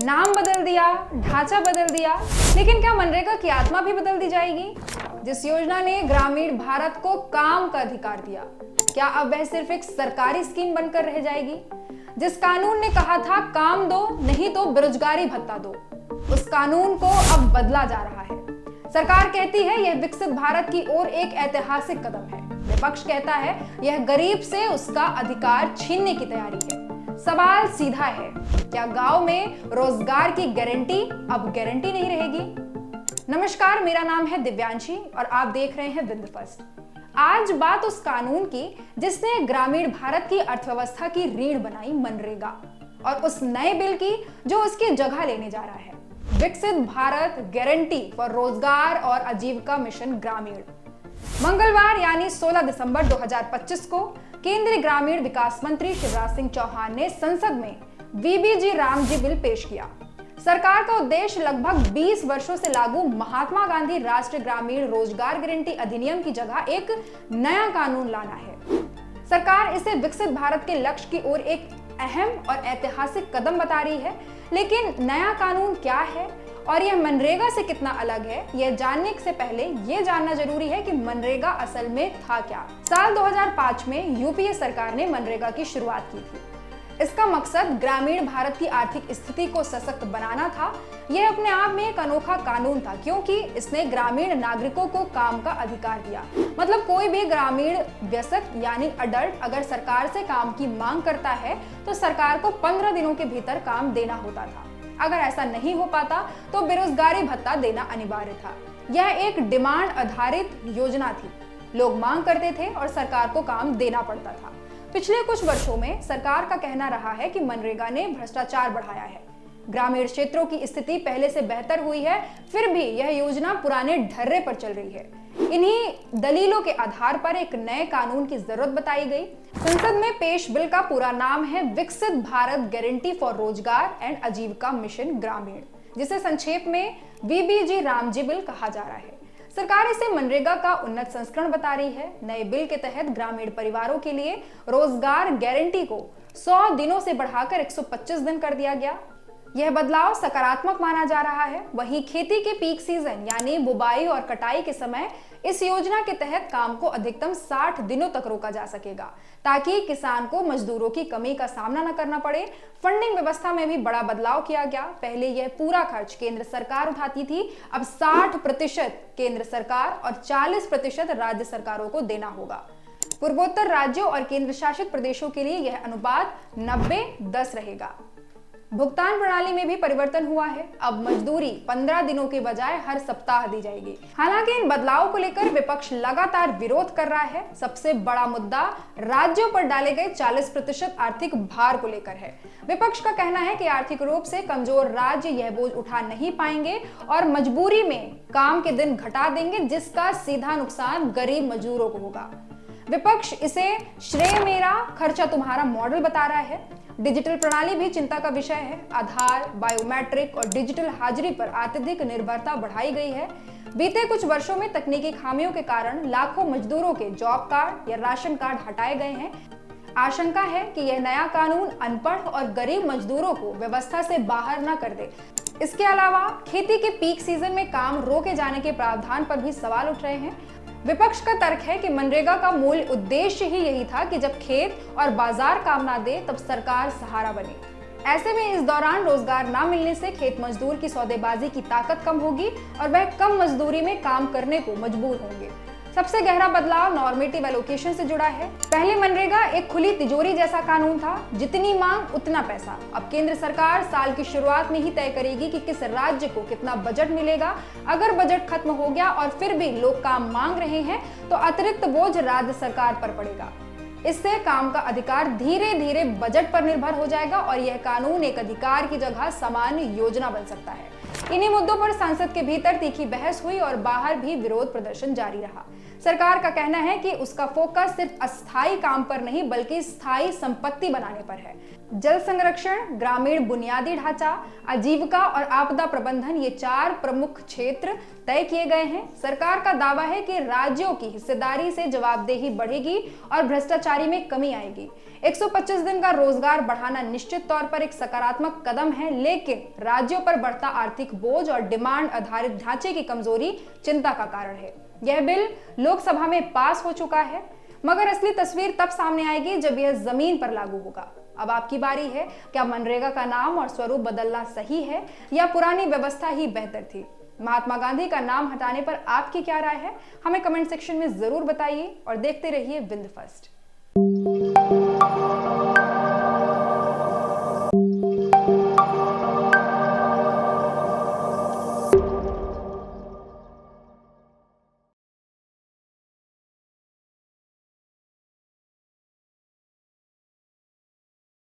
नाम बदल दिया, ढांचा बदल दिया, लेकिन क्या मनरेगा की आत्मा भी बदल दी जाएगी? जिस योजना ने ग्रामीण भारत को काम का अधिकार दिया, क्या अब वह सिर्फ एक सरकारी स्कीम बनकर रह जाएगी? जिस कानून ने कहा था काम दो नहीं तो बेरोजगारी भत्ता दो, उस कानून को अब बदला जा रहा है। सरकार कहती है यह विकसित भारत की ओर एक ऐतिहासिक कदम है। विपक्ष कहता है यह गरीब से उसका अधिकार छीनने की तैयारी है। सवाल सीधा है, क्या गांव में रोजगार की गारंटी अब गारंटी नहीं रहेगी? नमस्कार, मेरा नाम है दिव्यांशी और आप देख रहे हैं बिंदु फर्स्ट। आज बात उस कानून की जिसने ग्रामीण भारत की अर्थव्यवस्था की रीढ़ बनाई, मनरेगा, और उस नए बिल की जो उसकी जगह लेने जा रहा है, विकसित भारत गारंटी फॉर रोजगार और आजीविका मिशन ग्रामीण। मंगलवार यानी 16 दिसंबर 2025 को केंद्रीय ग्रामीण विकास मंत्री शिवराज सिंह चौहान ने संसद में वीबीजी रामजी बिल पेश किया। सरकार का उद्देश्य लगभग 20 वर्षों से लागू महात्मा गांधी राष्ट्रीय ग्रामीण रोजगार गारंटी अधिनियम की जगह एक नया कानून लाना है। सरकार इसे विकसित भारत के लक्ष्य की ओर एक अहम और ऐतिहासिक कदम बता रही है, लेकिन नया कानून क्या है और यह मनरेगा से कितना अलग है, यह जानने से पहले यह जानना जरूरी है कि मनरेगा असल में था क्या। साल 2005 में यूपीए सरकार ने मनरेगा की शुरुआत की थी। इसका मकसद ग्रामीण भारत की आर्थिक स्थिति को सशक्त बनाना था। यह अपने आप में एक अनोखा कानून था क्योंकि इसने ग्रामीण नागरिकों को काम का अधिकार दिया। मतलब कोई भी ग्रामीण वयस्क यानी अडल्ट अगर सरकार से काम की मांग करता है तो सरकार को 15 दिनों के भीतर काम देना होता था। अगर ऐसा नहीं हो पाता तो बेरोजगारी भत्ता देना अनिवार्य था। यह एक डिमांड आधारित योजना थी। लोग मांग करते थे और सरकार को काम देना पड़ता था। पिछले कुछ वर्षों में सरकार का कहना रहा है कि मनरेगा ने भ्रष्टाचार बढ़ाया है। ग्रामीण क्षेत्रों की स्थिति पहले से बेहतर हुई है, फिर भी यह योजना पुराने ढर्रे पर चल रही है। इन्हीं दलीलों के आधार पर एक नए कानून की जरूरत बताई गई। संसद में पेश बिल का पूरा नाम है विकसित भारत गारंटी फॉर रोजगार एंड आजीविका मिशन ग्रामीण, जिसे संक्षेप में वीबीजी रामजी बिल कहा जा रहा है। सरकार इसे मनरेगा का उन्नत संस्करण बता रही है। नए बिल के तहत ग्रामीण परिवारों के लिए रोजगार गारंटी को 100 दिनों से बढ़ाकर 125 दिन कर दिया गया। यह बदलाव सकारात्मक माना जा रहा है। वहीं खेती के पीक सीजन यानी बुबाई और कटाई के समय इस योजना के तहत काम को अधिकतम 60 दिनों तक रोका जा सकेगा, ताकि किसान को मजदूरों की कमी का सामना न करना पड़े। फंडिंग व्यवस्था में भी बड़ा बदलाव किया गया। पहले यह पूरा खर्च केंद्र सरकार उठाती थी, अब 60% केंद्र सरकार और 40% राज्य सरकारों को देना होगा। पूर्वोत्तर राज्यों और केंद्र शासित प्रदेशों के लिए यह अनुपात 90-10 रहेगा। भुगतान प्रणाली में भी परिवर्तन हुआ है। अब मजदूरी 15 दिनों के बजाय हर सप्ताह दी जाएगी। हालांकि इन बदलावों को लेकर विपक्ष लगातार विरोध कर रहा है। सबसे बड़ा मुद्दा राज्यों पर डाले गए 40% आर्थिक भार को लेकर है। विपक्ष का कहना है कि आर्थिक रूप से कमजोर राज्य यह बोझ उठा नहीं पाएंगे और मजबूरी में काम के दिन घटा देंगे, जिसका सीधा नुकसान गरीब मजदूरों को होगा। विपक्ष इसे श्रेय मेरा खर्चा तुम्हारा मॉडल बता रहा है। डिजिटल प्रणाली भी चिंता का विषय है। आधार, बायोमेट्रिक और डिजिटल हाजिरी पर अत्यधिक निर्भरता बढ़ाई गई है। बीते कुछ वर्षों में तकनीकी खामियों के कारण लाखों मजदूरों के जॉब कार्ड या राशन कार्ड हटाए गए हैं। आशंका है कि यह नया कानून अनपढ़ और गरीब मजदूरों को व्यवस्था से बाहर न कर दे। इसके अलावा खेती के पीक सीजन में काम रोके जाने के प्रावधान पर भी सवाल उठ रहे हैं। विपक्ष का तर्क है कि मनरेगा का मूल उद्देश्य ही यही था कि जब खेत और बाजार काम ना दे तब सरकार सहारा बने। ऐसे में इस दौरान रोजगार ना मिलने से खेत मजदूर की सौदेबाजी की ताकत कम होगी और वह कम मजदूरी में काम करने को मजबूर होंगे। सबसे गहरा बदलाव नॉर्मेटिव एलोकेशन से जुड़ा है। पहले मनरेगा एक खुली तिजोरी जैसा कानून था, जितनी मांग उतना पैसा। अब केंद्र सरकार साल की शुरुआत में ही तय करेगी कि किस राज्य को कितना बजट मिलेगा। अगर बजट खत्म हो गया और फिर भी लोग काम मांग रहे हैं तो अतिरिक्त बोझ राज्य सरकार पर पड़ेगा। इससे काम का अधिकार धीरे धीरे बजट पर निर्भर हो जाएगा और यह कानून एक अधिकार की जगह सामान्य योजना बन सकता है। इन्हीं मुद्दों पर संसद के भीतर तीखी बहस हुई और बाहर भी विरोध प्रदर्शन जारी रहा। सरकार का कहना है कि उसका फोकस सिर्फ अस्थायी काम पर नहीं बल्कि स्थायी संपत्ति बनाने पर है। जल संरक्षण, ग्रामीण बुनियादी ढांचा, आजीविका और आपदा प्रबंधन, ये 4 प्रमुख क्षेत्र तय किए गए हैं। सरकार का दावा है कि राज्यों की हिस्सेदारी से जवाबदेही बढ़ेगी और भ्रष्टाचारी में कमी आएगी। 125 दिन का रोजगार बढ़ाना निश्चित तौर पर एक सकारात्मक कदम है, लेकिन राज्यों पर बढ़ता आर्थिक बोझ और डिमांड आधारित ढांचे की कमजोरी चिंता का कारण है। यह बिल लोकसभा में पास हो चुका है, मगर असली तस्वीर तब सामने आएगी जब यह जमीन पर लागू होगा। अब आपकी बारी है, क्या मनरेगा का नाम और स्वरूप बदलना सही है या पुरानी व्यवस्था ही बेहतर थी? महात्मा गांधी का नाम हटाने पर आपकी क्या राय है? हमें कमेंट सेक्शन में जरूर बताइए और देखते रहिए बिंद फर्स्ट।